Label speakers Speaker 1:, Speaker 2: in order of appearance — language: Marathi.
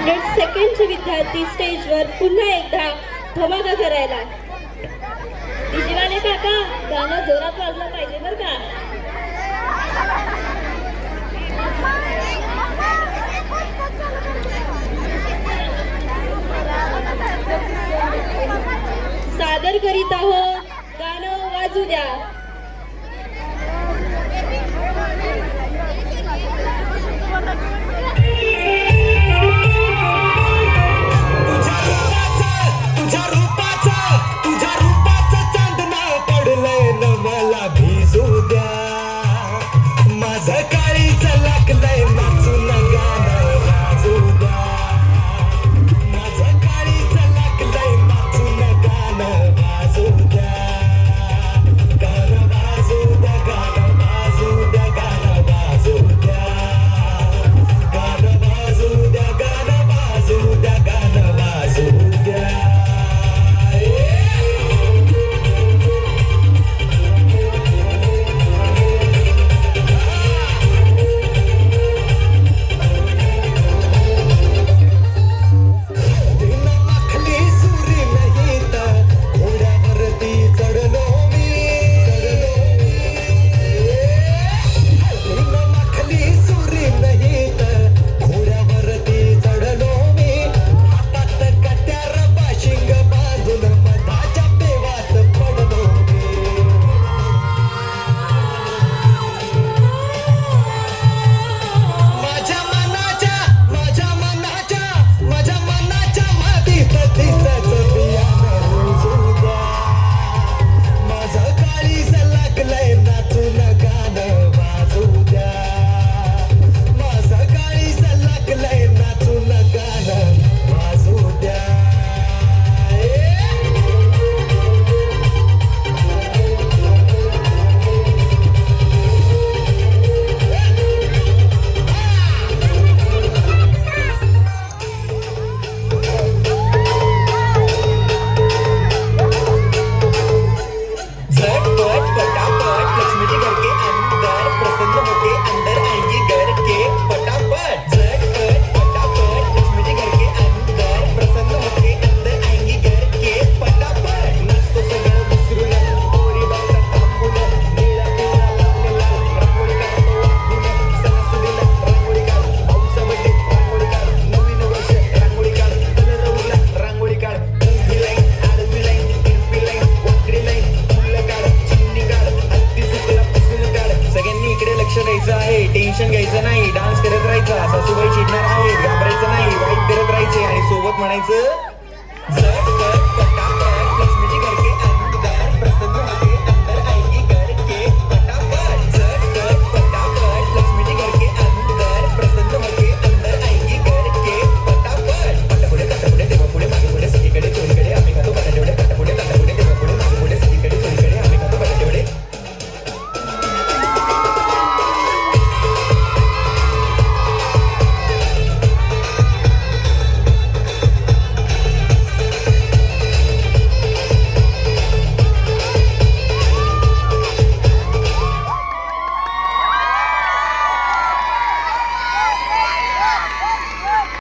Speaker 1: सेकंडचे विद्यार्थी स्टेजवर पुन्हा एकदा धमाका करायला. डीजेवाले काका गाणं जोरात वाजलं पाहिजे बरं का. सादर करीत आहोत गाणं वाजू द्या.
Speaker 2: टेन्शन घ्यायचं नाही, डान्स करत राहायचा. सासूबाई चिडणार आहेत, घाबरायचं नाही, वाईट करत राहायचे आणि सोबत म्हणायचं